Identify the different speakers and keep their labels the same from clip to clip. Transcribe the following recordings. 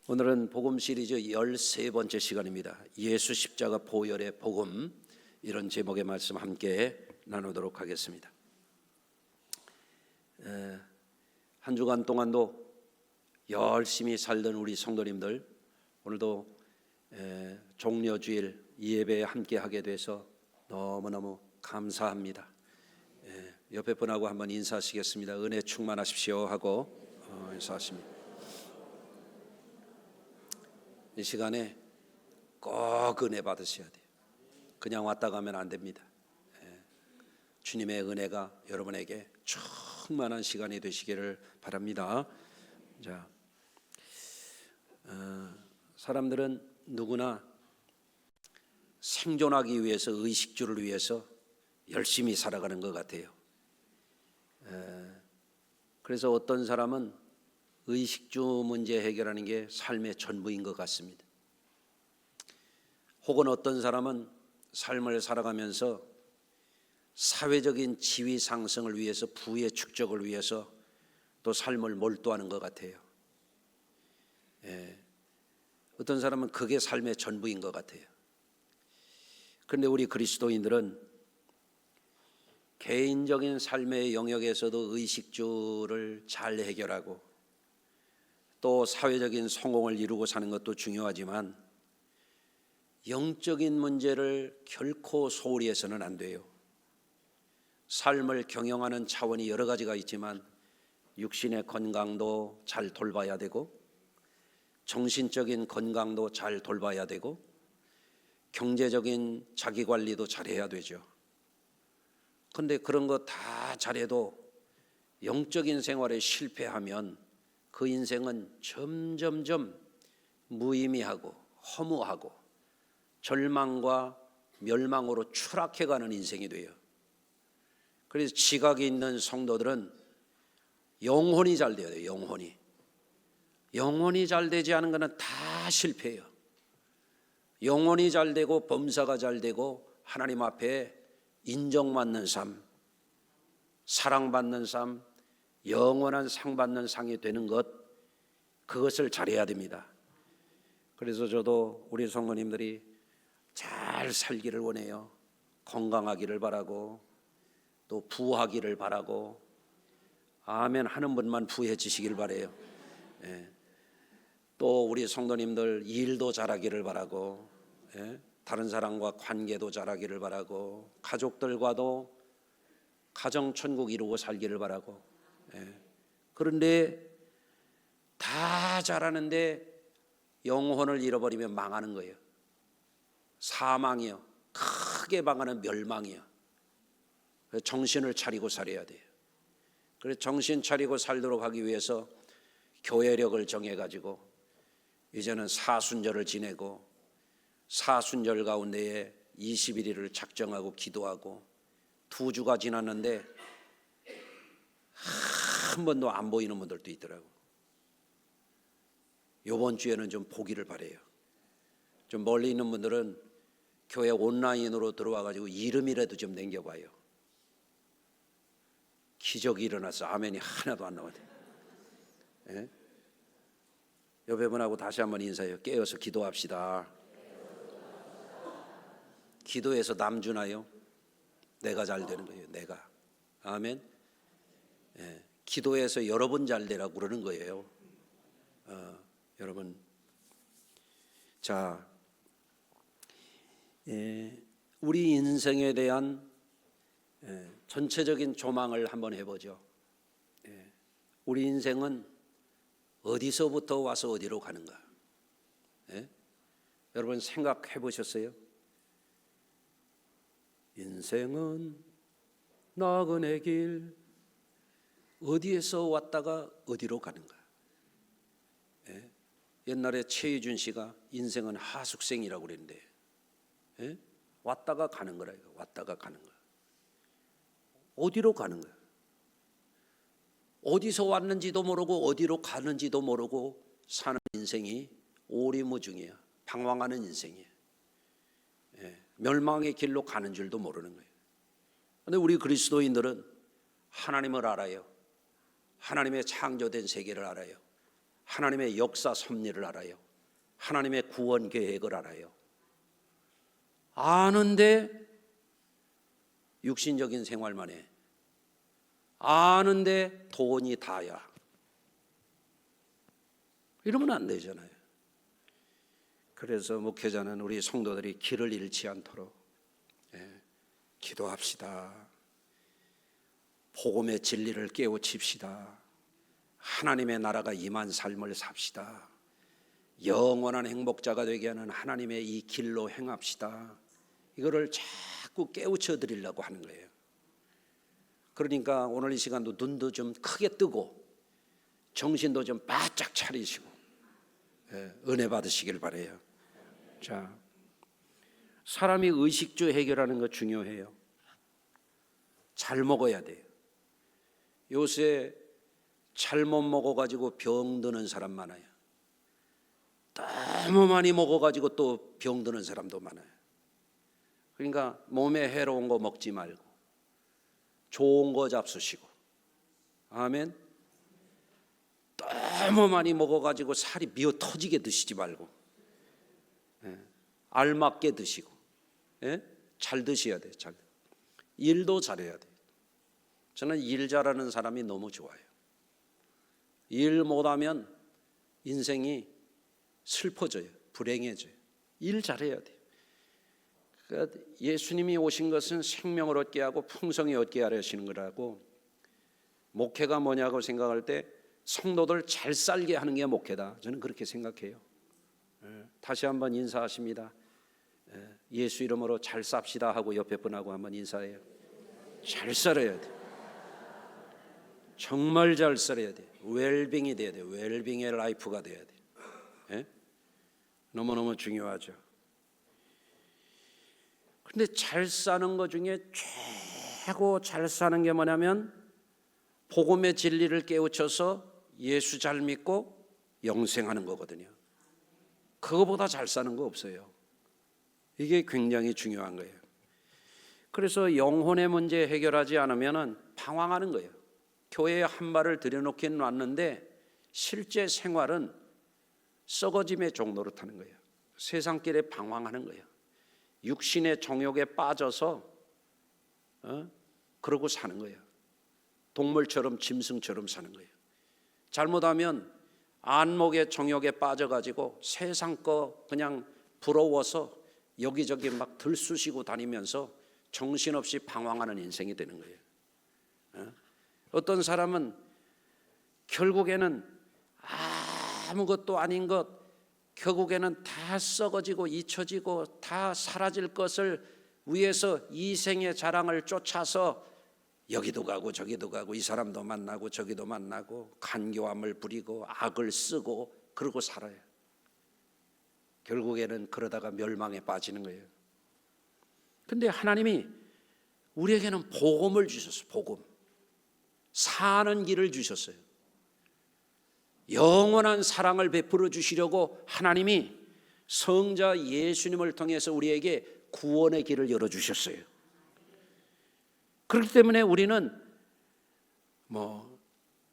Speaker 1: 오늘은 복음 시리즈 13번째 시간입니다. 예수 십자가 보혈의 복음, 이런 제목의 말씀 함께 나누도록 하겠습니다. 한 주간 동안도 열심히 살던 우리 성도님들, 오늘도 종려주일 이 예배에 함께 하게 돼서 너무너무 감사합니다. 옆에 분하고 한번 인사하시겠습니다. 은혜 충만하십시오 하고 인사하십니다. 이 시간에 꼭 은혜 받으셔야 돼요. 그냥 왔다 가면 안 됩니다. 주님의 은혜가 여러분에게 충만한 시간이 되시기를 바랍니다. 자, 사람들은 누구나 생존하기 위해서, 의식주를 위해서 열심히 살아가는 것 같아요. 그래서 어떤 사람은 의식주 문제 해결하는 게 삶의 전부인 것 같습니다. 혹은 어떤 사람은 삶을 살아가면서 사회적인 지위 상승을 위해서, 부의 축적을 위해서 또 삶을 몰두하는 것 같아요. 어떤 사람은 그게 삶의 전부인 것 같아요. 그런데 우리 그리스도인들은 개인적인 삶의 영역에서도 의식주를 잘 해결하고 또 사회적인 성공을 이루고 사는 것도 중요하지만 영적인 문제를 결코 소홀히 해서는 안 돼요. 삶을 경영하는 차원이 여러 가지가 있지만 육신의 건강도 잘 돌봐야 되고, 정신적인 건강도 잘 돌봐야 되고, 경제적인 자기관리도 잘해야 되죠. 그런데 그런 거 다 잘해도 영적인 생활에 실패하면 그 인생은 점점점 무의미하고 허무하고 절망과 멸망으로 추락해가는 인생이 돼요. 그래서 지각이 있는 성도들은 영혼이 잘 돼야 돼요. 영혼이 잘 되지 않은 것은 다 실패해요. 영혼이 잘 되고 범사가 잘 되고 하나님 앞에 인정받는 삶, 사랑받는 삶, 영원한 상 받는 상이 되는 것, 그것을 잘해야 됩니다. 그래서 저도 우리 성도님들이 잘 살기를 원해요. 건강하기를 바라고 또 부하기를 바라고, 아멘 하는 분만 부해지시길 바라요. 또 우리 성도님들 일도 잘하기를 바라고, 다른 사람과 관계도 잘하기를 바라고, 가족들과도 가정천국 이루고 살기를 바라고. 그런데 다 잘하는데 영혼을 잃어버리면 망하는 거예요. 사망이요. 크게 망하는 멸망이요. 그래서 정신을 차리고 살아야 돼요. 그래서 정신 차리고 살도록 하기 위해서 교회력을 정해가지고 이제는 사순절을 지내고, 사순절 가운데에 21일을 작정하고 기도하고, 2주가 지났는데 한 번도 안 보이는 분들도 있더라고. 이번 주에는 좀 보기를 바래요. 좀 멀리 있는 분들은 교회 온라인으로 들어와가지고 이름이라도 좀 남겨봐요. 기적이 일어났어. 아멘이 하나도 안 나오대. 옆에 분하고 다시 한번 인사해요. 깨어서 기도합시다. 기도해서 남 주나요? 내가 잘 되는 거예요. 내가. 아멘. 기도해서 여러분 잘 되라고 그러는 거예요. 여러분, 자, 우리 인생에 대한 전체적인 조망을 한번 해보죠. 우리 인생은 어디서부터 와서 어디로 가는가? 여러분 생각해 보셨어요? 인생은 나그네 길, 어디에서 왔다가 어디로 가는가? 옛날에 최희준 씨가 인생은 하숙생이라고 그랬는데, 왔다가 가는 거라. 왔다가 가는 거. 어디로 가는 거야? 어디서 왔는지도 모르고 어디로 가는지도 모르고 사는 인생이 오리무중이야. 방황하는 인생이야. 멸망의 길로 가는 줄도 모르는 거예요. 그런데 우리 그리스도인들은 하나님을 알아요. 하나님의 창조된 세계를 알아요. 하나님의 역사 섭리를 알아요. 하나님의 구원 계획을 알아요. 아는데 육신적인 생활만 해. 아는데 돈이 다야. 이러면 안 되잖아요. 그래서 목회자는 우리 성도들이 길을 잃지 않도록 기도합시다. 복음의 진리를 깨우칩시다. 하나님의 나라가 임한 삶을 삽시다. 영원한 행복자가 되게 하는 하나님의 이 길로 행합시다. 이거를 자꾸 깨우쳐 드리려고 하는 거예요. 그러니까 오늘 이 시간도 눈도 좀 크게 뜨고 정신도 좀 바짝 차리시고 은혜 받으시길 바라요. 자, 사람이 의식주 해결하는 거 중요해요. 잘 먹어야 돼요. 요새 잘못 먹어가지고 병드는 사람 많아요. 너무 많이 먹어가지고 또 병드는 사람도 많아요. 그러니까 몸에 해로운 거 먹지 말고 좋은 거 잡수시고, 아멘. 너무 많이 먹어가지고 살이 미어 터지게 드시지 말고 알맞게 드시고, 잘 드셔야 돼요. 잘. 일도 잘해야 돼요. 저는 일 잘하는 사람이 너무 좋아요. 일 못하면 인생이 슬퍼져요. 불행해져요. 일 잘해야 돼요. 그러니까 예수님이 오신 것은 생명을 얻게 하고 풍성히 얻게 하시는 거라고. 목회가 뭐냐고 생각할 때 성도들 잘 살게 하는 게 목회다. 저는 그렇게 생각해요. 다시 한번 인사하십니다. 예수 이름으로 잘 삽시다 하고 옆에 분하고 한번 인사해요. 잘 살아야 돼. 정말 잘 살아야 돼. 웰빙이 돼야 돼. 웰빙의 라이프가 돼야 돼. 너무너무 중요하죠. 근데 잘 사는 것 중에 최고 잘 사는 게 뭐냐면 복음의 진리를 깨우쳐서 예수 잘 믿고 영생하는 거거든요. 그거보다 잘 사는 거 없어요. 이게 굉장히 중요한 거예요. 그래서 영혼의 문제 해결하지 않으면 방황하는 거예요. 교회에 한 발을 들여놓기는 왔는데 실제 생활은 썩어짐의 종로로 타는 거예요. 세상길에 방황하는 거예요. 육신의 정욕에 빠져서 그러고 사는 거예요. 동물처럼 짐승처럼 사는 거예요. 잘못하면 안목의 정욕에 빠져가지고 세상 거 그냥 부러워서 여기저기 막 들쑤시고 다니면서 정신없이 방황하는 인생이 되는 거예요. 어떤 사람은 결국에는 아무것도 아닌 것, 결국에는 다 썩어지고 잊혀지고 다 사라질 것을 위해서 이생의 자랑을 쫓아서 여기도 가고 저기도 가고 이 사람도 만나고 저기도 만나고 간교함을 부리고 악을 쓰고 그러고 살아요. 결국에는 그러다가 멸망에 빠지는 거예요. 근데 하나님이 우리에게는 복음을 주셨어요. 복음. 사는 길을 주셨어요. 영원한 사랑을 베풀어 주시려고 하나님이 성자 예수님을 통해서 우리에게 구원의 길을 열어주셨어요. 그렇기 때문에 우리는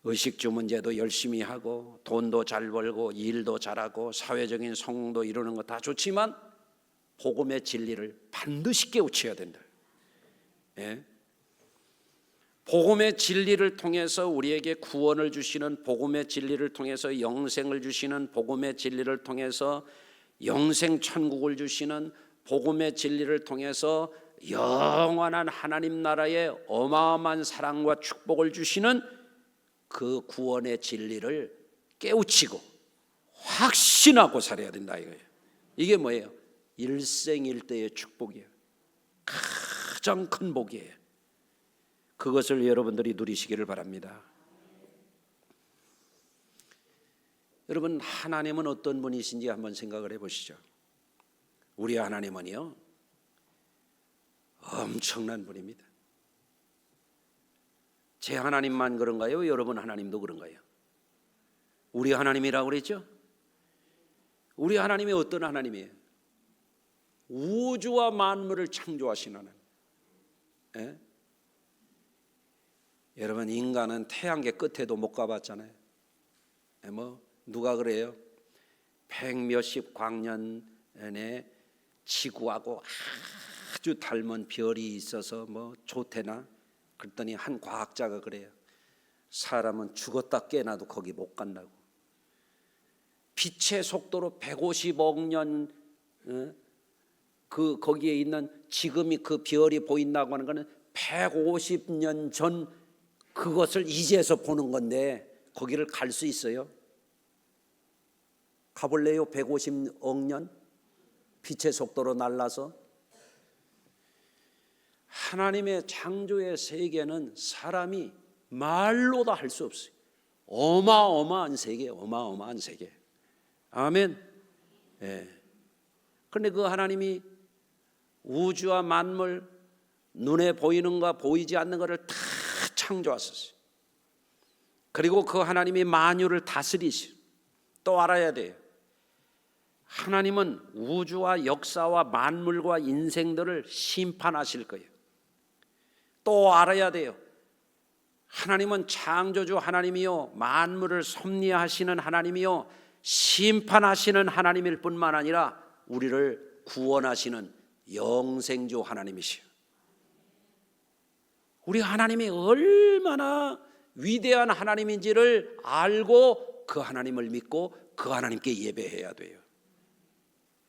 Speaker 1: 의식주 문제도 열심히 하고 돈도 잘 벌고 일도 잘하고 사회적인 성공도 이루는 거 다 좋지만 복음의 진리를 반드시 깨우쳐야 된다. 복음의 진리를 통해서 우리에게 구원을 주시는, 복음의 진리를 통해서 영생을 주시는, 복음의 진리를 통해서 영생 천국을 주시는, 복음의 진리를 통해서 영원한 하나님 나라의 어마어마한 사랑과 축복을 주시는 그 구원의 진리를 깨우치고 확신하고 살아야 된다 이거예요. 이게 뭐예요? 일생일대의 축복이에요. 가장 큰 복이에요. 그것을 여러분들이 누리시기를 바랍니다. 여러분, 하나님은 어떤 분이신지 한번 생각을 해보시죠. 우리 하나님은요, 엄청난 분입니다. 제 하나님만 그런가요? 여러분 하나님도 그런가요? 우리 하나님이라고 그랬죠? 우리 하나님이 어떤 하나님이에요? 우주와 만물을 창조하신 하나님. 여러분, 인간은 태양계 끝에도 못 가봤잖아요. 누가 그래요? 백몇십 광년에 지구하고 아주 닮은 별이 있어서 뭐 좋대나? 그랬더니 한 과학자가 그래요. 사람은 죽었다 깨어나도 거기 못 간다고. 빛의 속도로 150억 년 거기에 있는 지금이 그 별이 보인다고 하는 것은 150년 전 그것을 이제서 보는 건데 거기를 갈 수 있어요? 가볼래요? 150억 년? 빛의 속도로 날라서? 하나님의 창조의 세계는 사람이 말로도 할 수 없어요. 어마어마한 세계, 어마어마한 세계. 아멘. 예. 그런데 그 하나님이 우주와 만물, 눈에 보이는가 보이지 않는 것을 다 창조하셨어요. 그리고 그 하나님이 만유를 다스리시오. 또 알아야 돼요. 하나님은 우주와 역사와 만물과 인생들을 심판하실 거예요. 또 알아야 돼요. 하나님은 창조주 하나님이요, 만물을 섭리하시는 하나님이요, 심판하시는 하나님일 뿐만 아니라 우리를 구원하시는 영생주 하나님이시요. 우리 하나님이 얼마나 위대한 하나님인지를 알고 그 하나님을 믿고 그 하나님께 예배해야 돼요.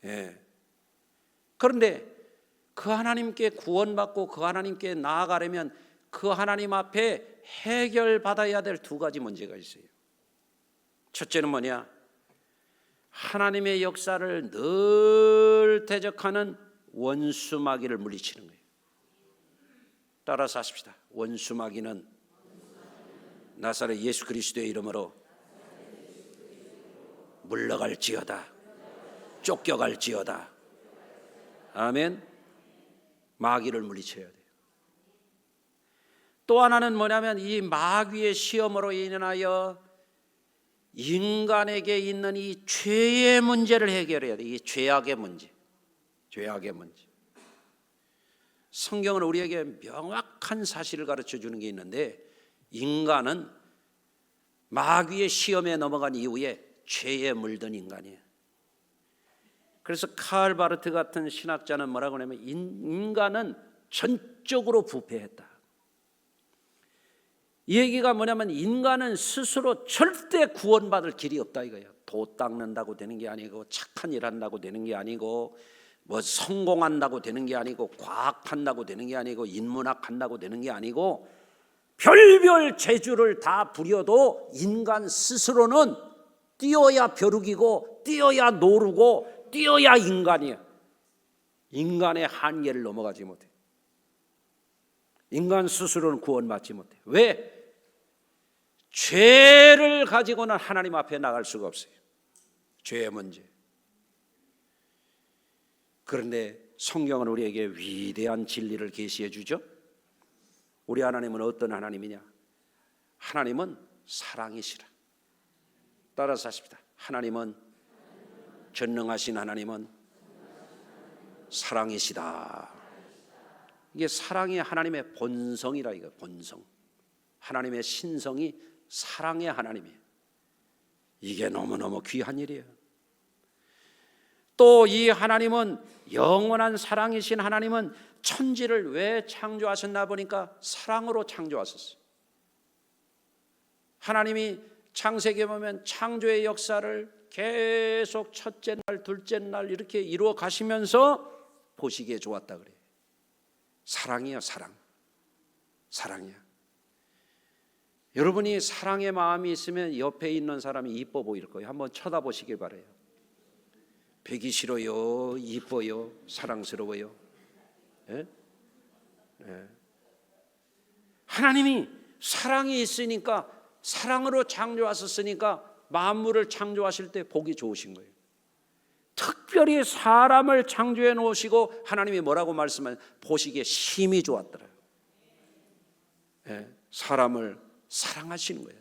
Speaker 1: 예. 그런데 그 하나님께 구원받고 그 하나님께 나아가려면 그 하나님 앞에 해결받아야 될 두 가지 문제가 있어요. 첫째는 뭐냐? 하나님의 역사를 늘 대적하는 원수마귀를 물리치는 거예요. 따라서 하십시다. 원수마귀는 나사렛 예수 그리스도의 이름으로 물러갈지어다. 쫓겨갈지어다. 아멘. 마귀를 물리쳐야 돼요. 또 하나는 뭐냐면 이 마귀의 시험으로 인하여 인간에게 있는 이 죄의 문제를 해결해야 돼요. 이 죄악의 문제. 죄악의 문제. 성경은 우리에게 명확한 사실을 가르쳐 주는 게 있는데, 인간은 마귀의 시험에 넘어간 이후에 죄에 물든 인간이에요. 그래서 칼 바르트 같은 신학자는 뭐라고 하냐면 인간은 전적으로 부패했다. 이 얘기가 뭐냐면 인간은 스스로 절대 구원받을 길이 없다 이거예요. 도 닦는다고 되는 게 아니고, 착한 일 한다고 되는 게 아니고, 뭐 성공한다고 되는 게 아니고, 과학한다고 되는 게 아니고, 인문학 한다고 되는 게 아니고, 별별 재주를 다 부려도 인간 스스로는 뛰어야 벼룩이고 뛰어야 노루고 뛰어야 인간이야. 인간의 한계를 넘어가지 못해. 인간 스스로는 구원받지 못해. 왜? 죄를 가지고는 하나님 앞에 나갈 수가 없어요. 죄의 문제. 그런데 성경은 우리에게 위대한 진리를 계시해 주죠. 우리 하나님은 어떤 하나님이냐? 하나님은 사랑이시라. 따라서 하십시다. 하나님은, 전능하신 하나님은 사랑이시다. 이게 사랑이 하나님의 본성이라 이거. 본성. 하나님의 신성이 사랑의 하나님이에요. 이게 너무너무 귀한 일이에요. 또 이 하나님은, 영원한 사랑이신 하나님은 천지를 왜 창조하셨나 보니까 사랑으로 창조하셨어요. 하나님이 창세기에 보면 창조의 역사를 계속 첫째 날, 둘째 날 이렇게 이루어 가시면서 보시기에 좋았다 그래요. 사랑이요, 사랑. 사랑이야. 여러분이 사랑의 마음이 있으면 옆에 있는 사람이 이뻐 보일 거예요. 한번 쳐다보시길 바라요. 배기 싫어요, 이뻐요, 사랑스러워요. 예? 예. 하나님이 사랑이 있으니까, 사랑으로 창조하셨으니까 만물을 창조하실 때 보기 좋으신 거예요. 특별히 사람을 창조해 놓으시고 하나님이 뭐라고 말씀하면 보시기에 심히 좋았더라고요. 예, 사람을 사랑하시는 거예요.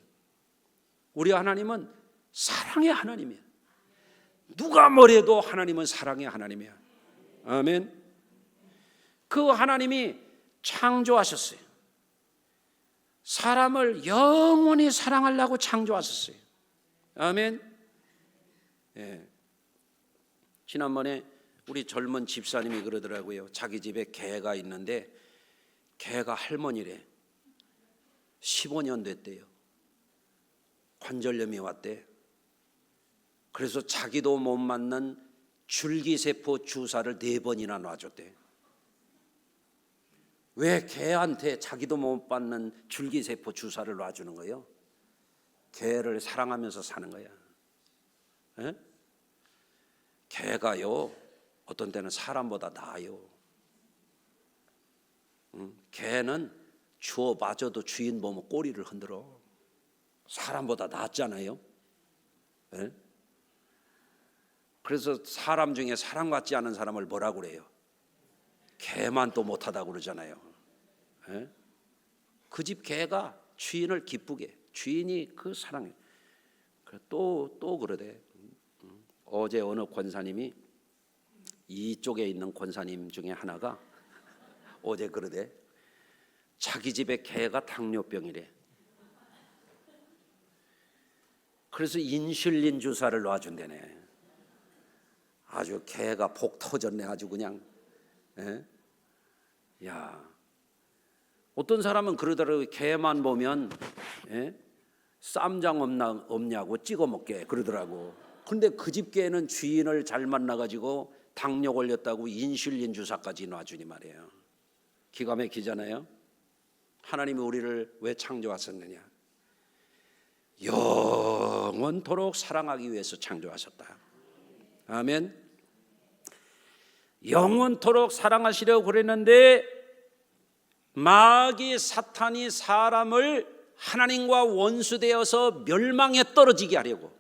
Speaker 1: 우리 하나님은 사랑의 하나님이에요. 누가 뭐래도 하나님은 사랑의 하나님이야. 아멘. 그 하나님이 창조하셨어요. 사람을 영원히 사랑하려고 창조하셨어요. 아멘. 예. 지난번에 우리 젊은 집사님이 그러더라고요. 자기 집에 개가 있는데 개가 할머니래. 15년 됐대요. 관절염이 왔대. 그래서 자기도 못 맞는 줄기세포 주사를 4번이나 놔줬대. 왜 개한테 자기도 못 받는 줄기세포 주사를 놔주는 거예요? 개를 사랑하면서 사는 거야. 에? 개가요 어떤 때는 사람보다 나아요. 개는 주워 맞아도 주인 보면 꼬리를 흔들어. 사람보다 낫잖아요. 에? 그래서 사람 중에 사람같지 않은 사람을 뭐라고 그래요? 개만 또 못하다고 그러잖아요. 그 집 개가 주인을 기쁘게, 주인이 그 사랑해. 또 그러대. 어제 어느 권사님이, 이쪽에 있는 권사님 중에 하나가 어제 그러대. 자기 집에 개가 당뇨병이래. 그래서 인슐린 주사를 놔준대네. 아주 개가 복 터졌네. 아주 그냥. 야, 어떤 사람은 그러더라고요. 개만 보면 쌈장 없냐고 찍어 먹게 그러더라고. 근데 그 집 개는 주인을 잘 만나가지고 당뇨 걸렸다고 인슐린 주사까지 놔주니 말이에요. 기가 막히잖아요. 하나님이 우리를 왜 창조하셨느냐? 영원토록 사랑하기 위해서 창조하셨다. 아멘. 영원토록 사랑하시려고 그랬는데 마귀 사탄이 사람을 하나님과 원수되어서 멸망에 떨어지게 하려고.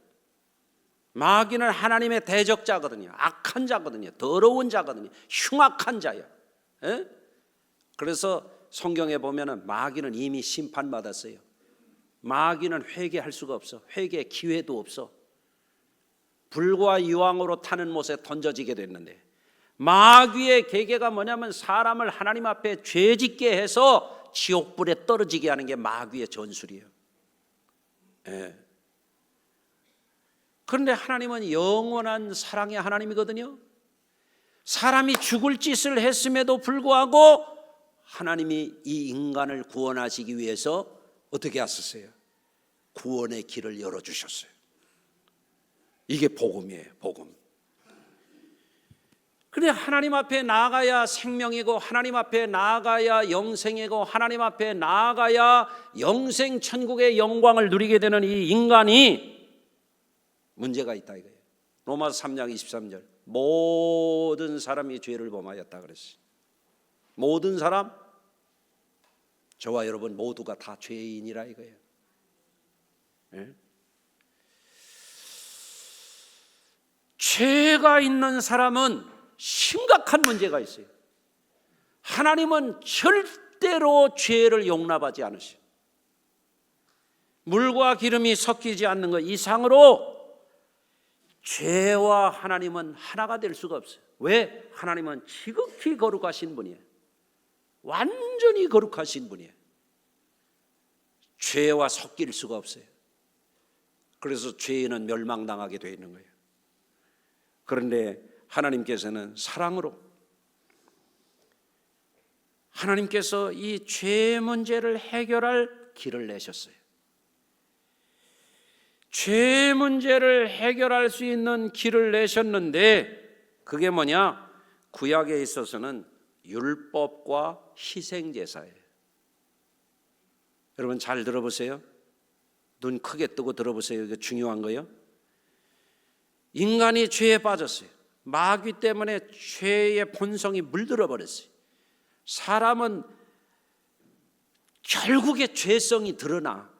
Speaker 1: 마귀는 하나님의 대적자거든요. 악한 자거든요. 더러운 자거든요. 흉악한 자예요. 그래서 성경에 보면은 마귀는 이미 심판받았어요. 마귀는 회개할 수가 없어. 회개 기회도 없어. 불과 이왕으로 타는 못에 던져지게 됐는데, 마귀의 계계가 뭐냐면 사람을 하나님 앞에 죄짓게 해서 지옥불에 떨어지게 하는 게 마귀의 전술이에요. 그런데 하나님은 영원한 사랑의 하나님이거든요. 사람이 죽을 짓을 했음에도 불구하고 하나님이 이 인간을 구원하시기 위해서 어떻게 하셨어요? 구원의 길을 열어주셨어요. 이게 복음이에요. 복음. 그래, 하나님 앞에 나아가야 생명이고, 하나님 앞에 나아가야 영생이고, 하나님 앞에 나아가야 영생 천국의 영광을 누리게 되는 이 인간이 문제가 있다 이거예요. 로마서 3장 23절. 모든 사람이 죄를 범하였다 그랬어요. 모든 사람, 저와 여러분 모두가 다 죄인이라 이거예요. 죄가 있는 사람은 심각한 문제가 있어요. 하나님은 절대로 죄를 용납하지 않으셔요. 물과 기름이 섞이지 않는 것 이상으로 죄와 하나님은 하나가 될 수가 없어요. 왜? 하나님은 지극히 거룩하신 분이에요. 완전히 거룩하신 분이에요. 죄와 섞일 수가 없어요. 그래서 죄인은 멸망당하게 되어 있는 거예요. 그런데 하나님께서는 사랑으로, 하나님께서 이 죄 문제를 해결할 길을 내셨어요. 죄 문제를 해결할 수 있는 길을 내셨는데, 그게 뭐냐? 구약에 있어서는 율법과 희생제사예요. 여러분 잘 들어보세요. 눈 크게 뜨고 들어보세요. 이게 중요한 거예요. 인간이 죄에 빠졌어요. 마귀 때문에 죄의 본성이 물들어 버렸어요. 사람은 결국에 죄성이 드러나.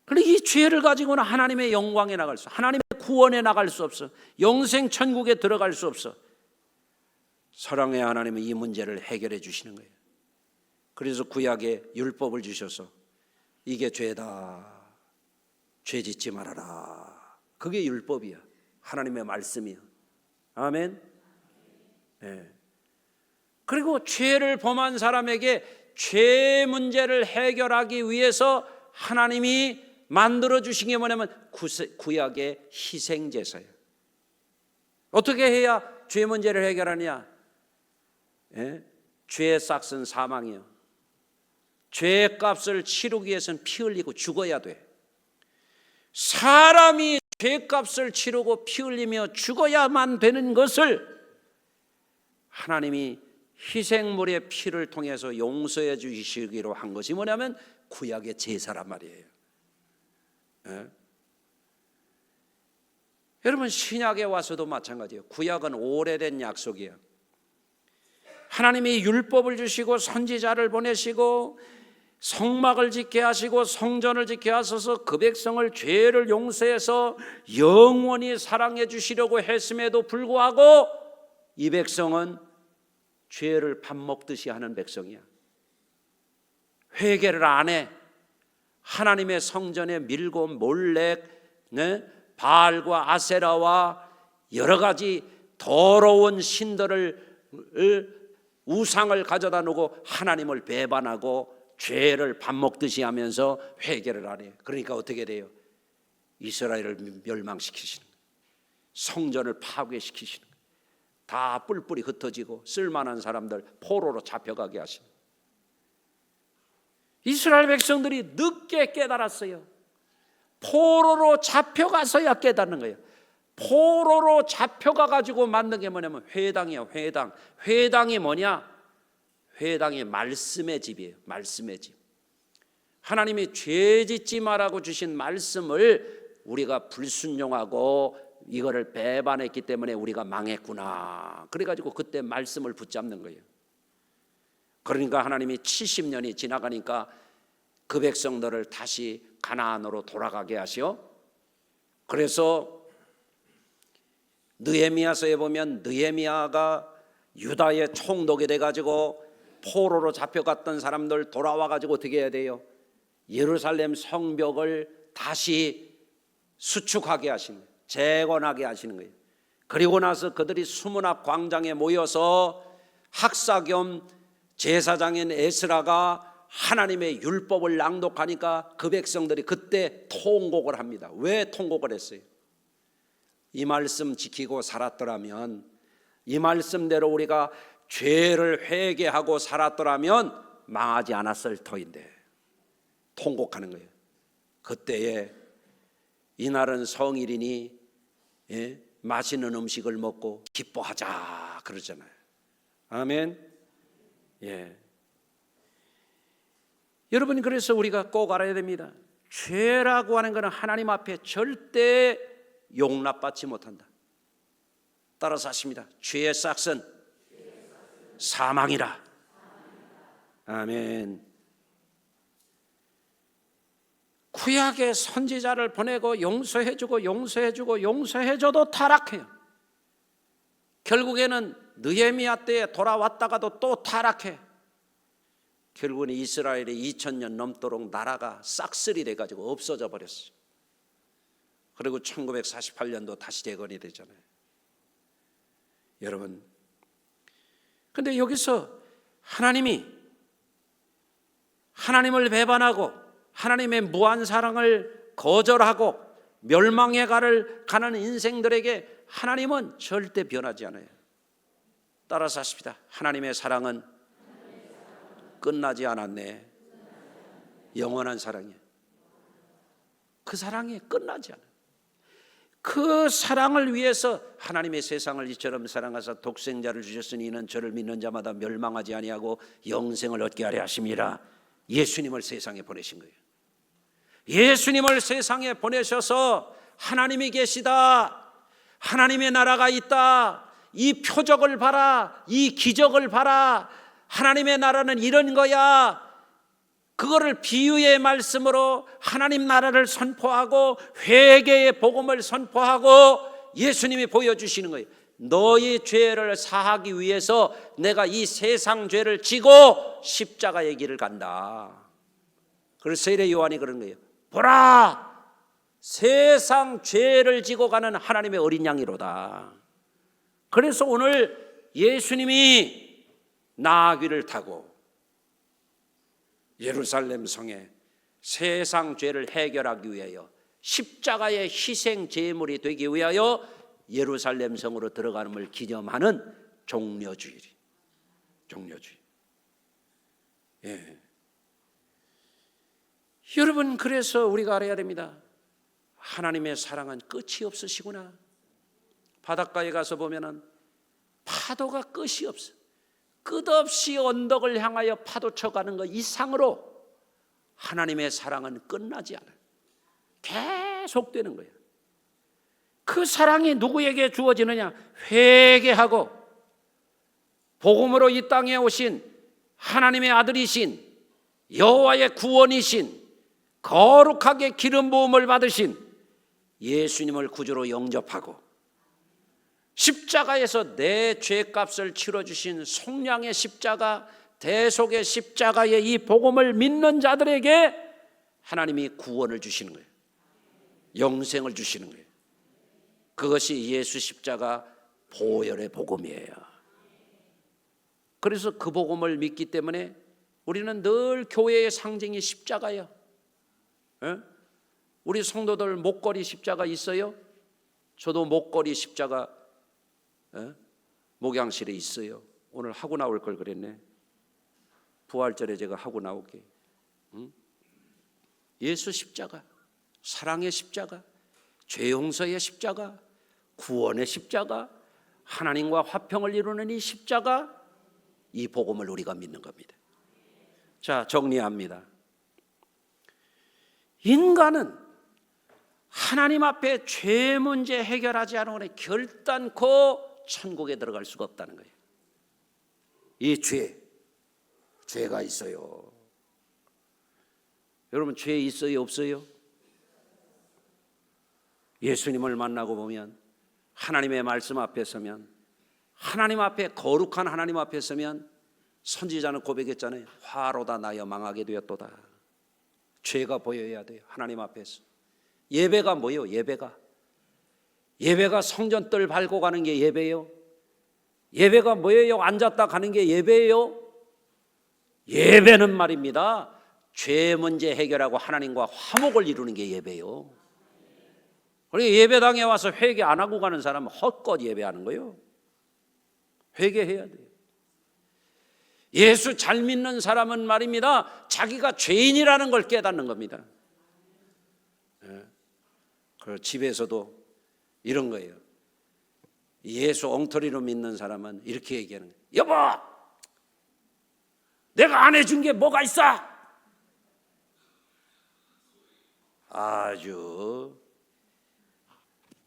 Speaker 1: 그런데 이 죄를 가지고는 하나님의 영광에 나갈 수, 하나님의 구원에 나갈 수 없어. 영생 천국에 들어갈 수 없어. 사랑의 하나님은 이 문제를 해결해 주시는 거예요. 그래서 구약에 율법을 주셔서 이게 죄다, 죄 짓지 말아라. 그게 율법이야. 하나님의 말씀이야. 아멘. 그리고 죄를 범한 사람에게 죄 문제를 해결하기 위해서 하나님이 만들어 주신 게 뭐냐면 구약의 희생제사예요. 어떻게 해야 죄 문제를 해결하냐? 예? 죄의 싹은 사망이요. 죄의 값을 치르기 위해서는 피 흘리고 죽어야 돼. 사람이 죄값을 치르고 피 흘리며 죽어야만 되는 것을 하나님이 희생물의 피를 통해서 용서해 주시기로 한 것이 뭐냐면 구약의 제사란 말이에요. 예? 여러분, 신약에 와서도 마찬가지예요. 구약은 오래된 약속이에요. 하나님이 율법을 주시고 선지자를 보내시고 성막을 짓게 하시고 성전을 짓게 하셔서 그 백성을 죄를 용서해서 영원히 사랑해 주시려고 했음에도 불구하고 이 백성은 죄를 밥 먹듯이 하는 백성이야. 회개를 안 해. 하나님의 성전에 밀고 몰래 바알과 아세라와 여러 가지 더러운 신들을 우상을 가져다 놓고 하나님을 배반하고 죄를 밥 먹듯이 하면서 회개를 안 해요. 그러니까 어떻게 돼요? 이스라엘을 멸망시키시는 거예요. 성전을 파괴시키시는 거예요. 다 뿔뿔이 흩어지고 쓸만한 사람들 포로로 잡혀가게 하시는 거예요. 이스라엘 백성들이 늦게 깨달았어요. 포로로 잡혀가서야 깨닫는 거예요. 포로로 잡혀가 가지고 만든 게 뭐냐면 회당이에요. 회당. 회당이 뭐냐? 회당이 말씀의 집이에요. 말씀의 집. 하나님이 죄 짓지 말라고 주신 말씀을 우리가 불순종하고 이거를 배반했기 때문에 우리가 망했구나. 그래가지고 그때 말씀을 붙잡는 거예요. 그러니까 하나님이 70년이 지나가니까 그 백성들을 다시 가나안으로 돌아가게 하시오. 그래서 느헤미야서에 보면 느헤미야가 유다의 총독이 돼가지고 포로로 잡혀갔던 사람들 돌아와가지고 어떻게 해야 돼요? 예루살렘 성벽을 다시 수축하게 하시는 거예요. 재건하게 하시는 거예요. 그리고 나서 그들이 수문학 광장에 모여서 학사 겸 제사장인 에스라가 하나님의 율법을 낭독하니까 그 백성들이 그때 통곡을 합니다. 왜 통곡을 했어요? 이 말씀 지키고 살았더라면, 이 말씀대로 우리가 죄를 회개하고 살았더라면 망하지 않았을 터인데 통곡하는 거예요. 그때에 이날은 성일이니 맛있는 음식을 먹고 기뻐하자 그러잖아요. 아멘. 예. 여러분, 그래서 우리가 꼭 알아야 됩니다. 죄라고 하는 것은 하나님 앞에 절대 용납받지 못한다. 따라서 하십니다. 죄의 싹은 사망이라. 아멘. 구약의 선지자를 보내고 용서해주고 용서해주고 용서해줘도 타락해요. 결국에는 느헤미야 때에 돌아왔다가도 또 타락해. 결국은 이스라엘이 2000년 넘도록 나라가 싹쓸이 돼가지고 없어져 버렸어요. 그리고 1948년도 다시 재건이 되잖아요. 여러분, 근데 여기서 하나님이 하나님을 배반하고 하나님의 무한 사랑을 거절하고 멸망에 가는 인생들에게 하나님은 절대 변하지 않아요. 따라서 하십시다. 하나님의 사랑은 끝나지 않았네. 영원한 사랑이에요. 그 사랑이 끝나지 않아요. 그 사랑을 위해서 하나님의 세상을 이처럼 사랑하사 독생자를 주셨으니 이는 저를 믿는 자마다 멸망하지 아니하고 영생을 얻게 하려 하심이라. 예수님을 세상에 보내신 거예요. 예수님을 세상에 보내셔서 하나님이 계시다, 하나님의 나라가 있다, 이 표적을 봐라, 이 기적을 봐라, 하나님의 나라는 이런 거야, 그거를 비유의 말씀으로 하나님 나라를 선포하고 회개의 복음을 선포하고 예수님이 보여주시는 거예요. 너희 죄를 사하기 위해서 내가 이 세상 죄를 지고 십자가의 길을 간다. 그래서 세례 요한이 그런 거예요. 보라, 세상 죄를 지고 가는 하나님의 어린 양이로다. 그래서 오늘 예수님이 나귀를 타고 예루살렘 성에 세상 죄를 해결하기 위하여 십자가의 희생 제물이 되기 위하여 예루살렘 성으로 들어가는을 기념하는 종려주일. 종려주일. 예. 여러분, 그래서 우리가 알아야 됩니다. 하나님의 사랑은 끝이 없으시구나. 바닷가에 가서 보면은 파도가 끝이 없어. 끝없이 언덕을 향하여 파도 쳐가는 것 이상으로 하나님의 사랑은 끝나지 않아요. 계속되는 거예요. 그 사랑이 누구에게 주어지느냐? 회개하고 복음으로 이 땅에 오신 하나님의 아들이신 여호와의 구원이신 거룩하게 기름 부음을 받으신 예수님을 구주로 영접하고 십자가에서 내 죄값을 치러주신 속량의 십자가, 대속의 십자가의 이 복음을 믿는 자들에게 하나님이 구원을 주시는 거예요. 영생을 주시는 거예요. 그것이 예수 십자가 보혈의 복음이에요. 그래서 그 복음을 믿기 때문에 우리는 늘 교회의 상징이 십자가예요. 예? 우리 성도들 목걸이 십자가 있어요? 저도 목걸이 십자가 목양실에 있어요. 오늘 하고 나올 걸 그랬네. 부활절에 제가 하고 나올게. 예수 십자가, 사랑의 십자가, 죄 용서의 십자가, 구원의 십자가, 하나님과 화평을 이루는 이 십자가, 이 복음을 우리가 믿는 겁니다. 자, 정리합니다. 인간은 하나님 앞에 죄 문제 해결하지 않으면 결단코 천국에 들어갈 수가 없다는 거예요. 이 죄가 있어요. 여러분, 죄 있어요, 없어요? 예수님을 만나고 보면, 하나님의 말씀 앞에 서면, 하나님 앞에, 거룩한 하나님 앞에 서면 선지자는 고백했잖아요. 화로다 나여 망하게 되었도다. 죄가 보여야 돼요, 하나님 앞에서. 예배가 뭐예요? 예배가 성전뜰 밟고 가는 게 예배예요? 예배가 뭐예요? 앉았다 가는 게 예배예요? 예배는 말입니다, 죄 문제 해결하고 하나님과 화목을 이루는 게 예배예요. 그러니까 예배당에 와서 회개 안 하고 가는 사람은 헛것 예배하는 거예요. 회개해야 돼요. 예수 잘 믿는 사람은 말입니다, 자기가 죄인이라는 걸 깨닫는 겁니다. 그 집에서도 이런 거예요. 예수 엉터리로 믿는 사람은 이렇게 얘기하는 거예요. 여보, 내가 안 해준 게 뭐가 있어? 아주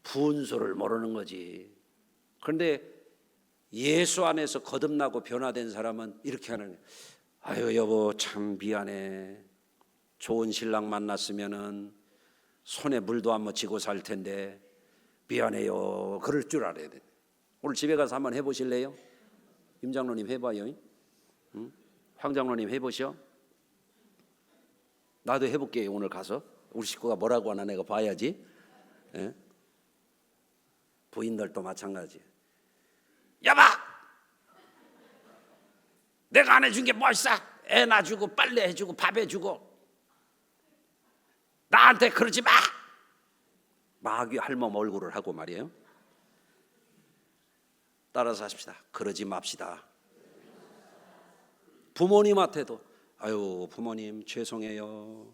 Speaker 1: 분수를 모르는 거지. 그런데 예수 안에서 거듭나고 변화된 사람은 이렇게 하는 거예요. 아유, 여보, 참 미안해. 좋은 신랑 만났으면은 손에 물도 안 묻히고 살 텐데 미안해요. 그럴 줄 알아야 돼. 오늘 집에 가서 한번 해보실래요? 임 장로님 해봐요. 응? 황 장로님 해보시오. 나도 해볼게요. 오늘 가서 우리 식구가 뭐라고 하나 내가 봐야지. 예? 부인들도 마찬가지. 여보, 내가 안 해준 게 뭐 있어? 애 낳아주고 빨래 해주고 밥 해주고 나한테 그러지 마. 마귀 할멈 얼굴을 하고 말이에요. 따라서 하십시다. 그러지 맙시다. 부모님한테도 아유, 부모님 죄송해요.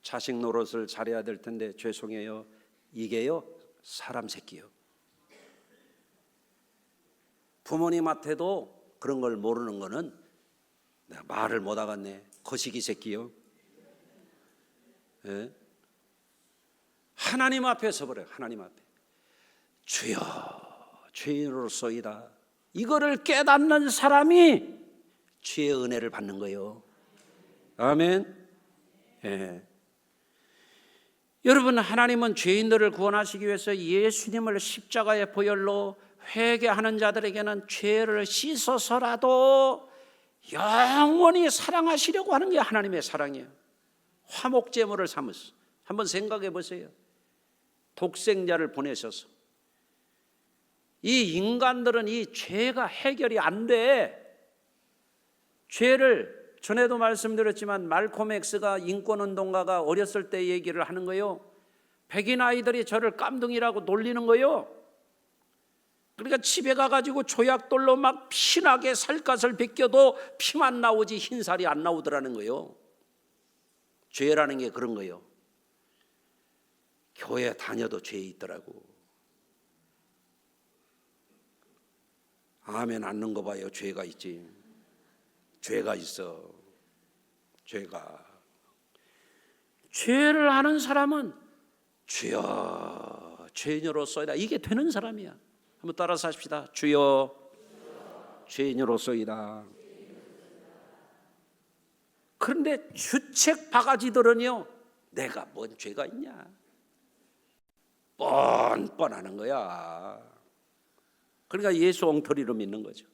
Speaker 1: 자식 노릇을 잘해야 될 텐데 죄송해요. 이게요, 사람 새끼요. 부모님한테도 그런 걸 모르는 거는 내가 말을 못 하겠네. 거시기 새끼요. 예? 하나님 앞에 서버려요. 하나님 앞에. 주여, 죄인으로서이다. 이거를 깨닫는 사람이 주의 은혜를 받는 거예요. 아멘. 예. 여러분, 하나님은 죄인들을 구원하시기 위해서 예수님을 십자가의 보혈로 회개하는 자들에게는 죄를 씻어서라도 영원히 사랑하시려고 하는 게 하나님의 사랑이에요. 화목제물을 삼으셔서 한번 생각해 보세요. 독생자를 보내셔서 이 인간들은 이 죄가 해결이 안 돼. 죄를 전에도 말씀드렸지만 말콤 X가 인권운동가가 어렸을 때 얘기를 하는 거예요. 백인 아이들이 저를 깜둥이라고 놀리는 거예요. 그러니까 집에 가가지고 조약돌로 막 피나게 살갗을 벗겨도 피만 나오지 흰살이 안 나오더라는 거예요. 죄라는 게 그런 거예요. 교회 다녀도 죄 있더라고. 아멘 않는 거 봐요. 죄가 있지. 죄가 있어. 죄를 하는 사람은 주여 죄인으로서이다, 이게 되는 사람이야. 한번 따라서 하십시다. 주여 죄인으로서이다. 그런데 주책 바가지들은요, 내가 뭔 죄가 있냐, 뻔뻔하는 거야. 그러니까 예수 엉터리로 믿는 거죠.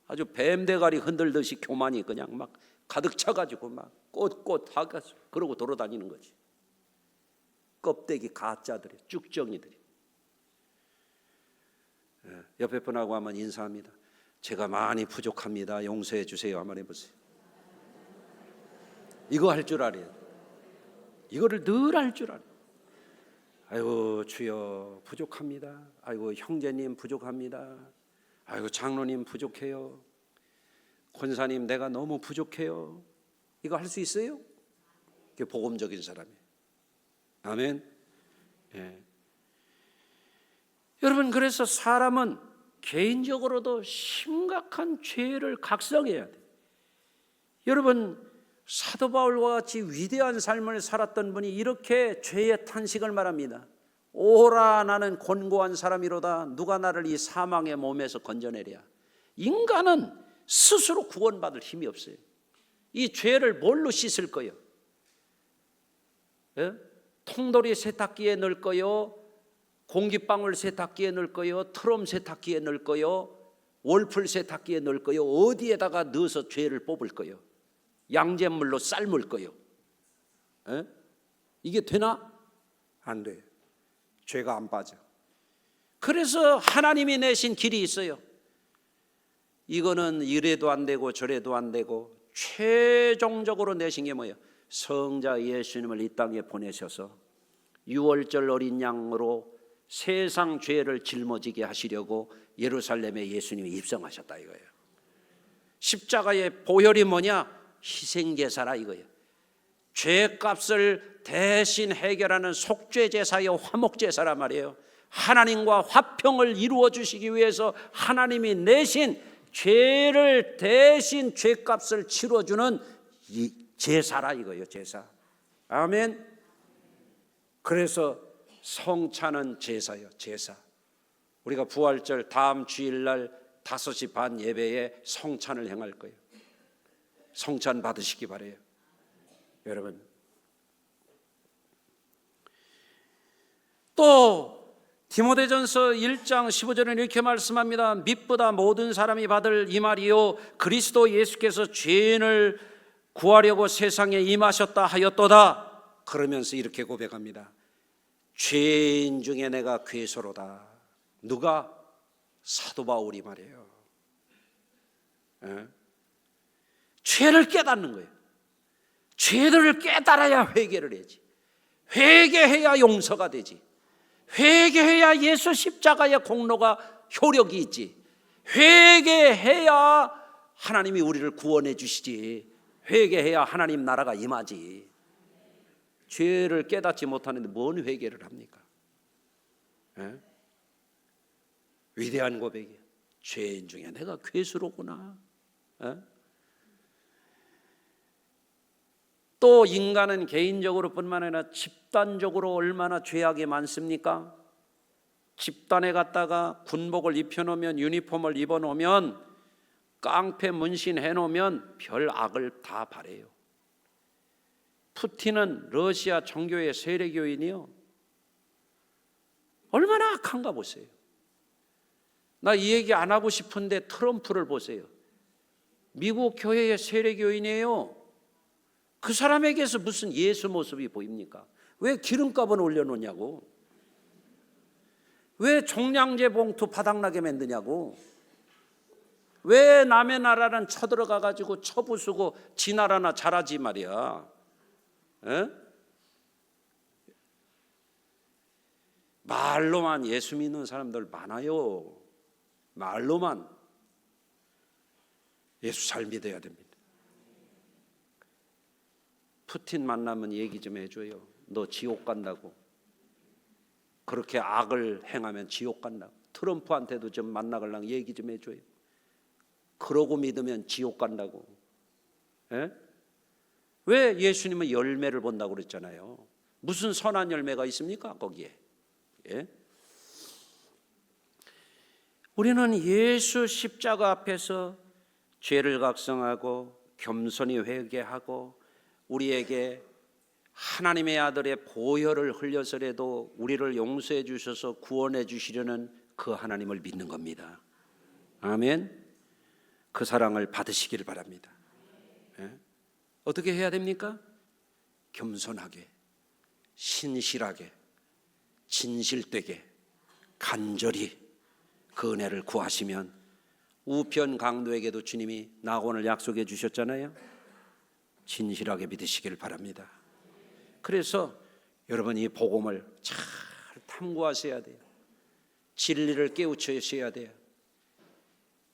Speaker 1: 아주 뱀대가리 흔들듯이 교만이 그냥 막 가득 차가지고 막 꼿꼿 하가 그러고 돌아다니는 거지. 껍데기 가짜들이, 쭉정이들이. 옆에 분하고 한번 인사합니다. 제가 많이 부족합니다. 용서해 주세요. 한번 해보세요. 이거 할 줄 알아요. 이거를 늘 할 줄 알아요. 아이고 주여 부족합니다. 아이고 형제님 부족합니다. 아이고 장로님 부족해요. 권사님 내가 너무 부족해요. 이거 할 수 있어요? 그게 복음적인 사람이에요. 아멘. 예. 여러분, 그래서 사람은 개인적으로도 심각한 죄를 각성해야 돼요. 여러분, 사도 바울과 같이 위대한 삶을 살았던 분이 이렇게 죄의 탄식을 말합니다. 오라 나는 곤고한 사람이로다. 누가 나를 이 사망의 몸에서 건져내랴. 인간은 스스로 구원받을 힘이 없어요. 이 죄를 뭘로 씻을 거예요? 예? 통돌이 세탁기에 넣을 거요? 공기방울 세탁기에 넣을 거요? 트럼 세탁기에 넣을 거요? 월풀 세탁기에 넣을 거요? 어디에다가 넣어서 죄를 뽑을 거요? 양잿물로 삶을 거요? 에? 이게 되나? 안 돼. 죄가 안 빠져. 그래서 하나님이 내신 길이 있어요. 이거는 이래도 안 되고 저래도 안 되고 최종적으로 내신 게 뭐예요? 성자 예수님을 이 땅에 보내셔서 유월절 어린 양으로 세상 죄를 짊어지게 하시려고 예루살렘에 예수님이 입성하셨다 이거예요. 십자가의 보혈이 뭐냐? 희생제사라 이거예요. 죄값을 대신 해결하는 속죄제사요 화목제사란 말이에요. 하나님과 화평을 이루어 주시기 위해서 하나님이 내신 죄를 대신 죄값을 치러주는 이 제사라 이거예요. 제사. 아멘. 그래서 성찬은 제사예요. 제사. 우리가 부활절 다음 주일날 5시 반 예배에 성찬을 행할 거예요. 성찬 받으시기 바라요. 여러분, 또 디모데전서 1장 15절에 이렇게 말씀합니다. 믿보다 모든 사람이 받을 이 말이요 그리스도 예수께서 죄인을 구하려고 세상에 임하셨다 하였도다. 그러면서 이렇게 고백합니다. 죄인 중에 내가 괴소로다. 누가? 사도 바울이 말이에요. 죄를 깨닫는 거예요. 죄를 깨달아야 회개를 해야지. 회개해야 용서가 되지. 회개해야 예수 십자가의 공로가 효력이 있지. 회개해야 하나님이 우리를 구원해 주시지. 회개해야 하나님 나라가 임하지. 죄를 깨닫지 못하는데 뭔 회개를 합니까? 위대한 고백이에요. 죄인 중에 내가 괴수로구나. 또 인간은 개인적으로 뿐만 아니라 집단적으로 얼마나 죄악이 많습니까? 집단에 갔다가 군복을 입혀놓으면, 유니폼을 입어놓으면, 깡패 문신 해놓으면 별 악을 다 바래요. 푸틴은 러시아 정교회 세례교인이요, 얼마나 악한가 보세요. 나 이 얘기 안 하고 싶은데 트럼프를 보세요. 미국 교회의 세례교인이에요. 그 사람에게서 무슨 예수 모습이 보입니까? 왜 기름값은 올려놓냐고. 왜 종량제 봉투 바닥나게 만드냐고. 왜 남의 나라는 쳐들어가 가지고 쳐부수고 지 나라나 잘하지 말이야. 에? 말로만 예수 믿는 사람들 많아요. 말로만. 예수 잘 믿어야 됩니다. 푸틴 만나면 얘기 좀 해줘요. 너 지옥 간다고. 그렇게 악을 행하면 지옥 간다고. 트럼프한테도 좀 만나가려고 얘기 좀 해줘요. 그러고 믿으면 지옥 간다고. 에? 왜 예수님은 열매를 본다고 그랬잖아요. 무슨 선한 열매가 있습니까 거기에? 예? 우리는 예수 십자가 앞에서 죄를 각성하고 겸손히 회개하고 우리에게 하나님의 아들의 보혈을 흘려서라도 우리를 용서해 주셔서 구원해 주시려는 그 하나님을 믿는 겁니다. 아멘. 그 사랑을 받으시기를 바랍니다. 예? 어떻게 해야 됩니까? 겸손하게, 신실하게, 진실되게, 간절히 그 은혜를 구하시면 우편 강도에게도 주님이 낙원을 약속해 주셨잖아요. 진실하게 믿으시길 바랍니다. 그래서 여러분 이 복음을 잘 탐구하셔야 돼요. 진리를 깨우치셔야 돼요.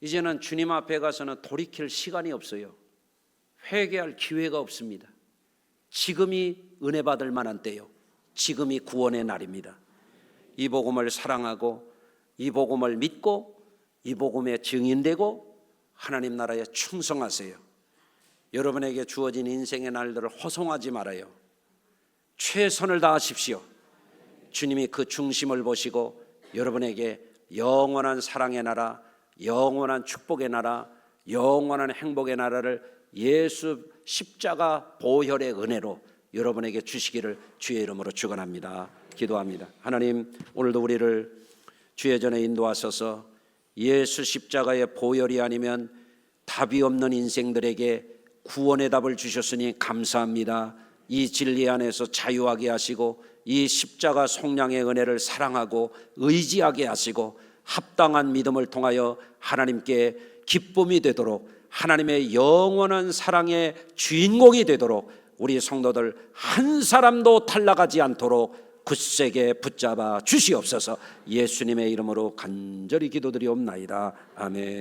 Speaker 1: 이제는 주님 앞에 가서는 돌이킬 시간이 없어요. 회개할 기회가 없습니다. 지금이 은혜 받을 만한 때요. 지금이 구원의 날입니다. 이 복음을 사랑하고 이 복음을 믿고 이 복음에 증인되고 하나님 나라에 충성하세요. 여러분에게 주어진 인생의 날들을 허송하지 말아요. 최선을 다하십시오. 주님이 그 중심을 보시고 여러분에게 영원한 사랑의 나라, 영원한 축복의 나라, 영원한 행복의 나라를 예수 십자가 보혈의 은혜로 여러분에게 주시기를 주의 이름으로 축원합니다. 기도합니다. 하나님, 오늘도 우리를 주의 전에 인도하셔서 예수 십자가의 보혈이 아니면 답이 없는 인생들에게 구원의 답을 주셨으니 감사합니다. 이 진리 안에서 자유하게 하시고 이 십자가 속량의 은혜를 사랑하고 의지하게 하시고 합당한 믿음을 통하여 하나님께 기쁨이 되도록 하나님의 영원한 사랑의 주인공이 되도록 우리 성도들 한 사람도 탈락하지 않도록 굳세게 붙잡아 주시옵소서. 예수님의 이름으로 간절히 기도드리옵나이다. 아멘.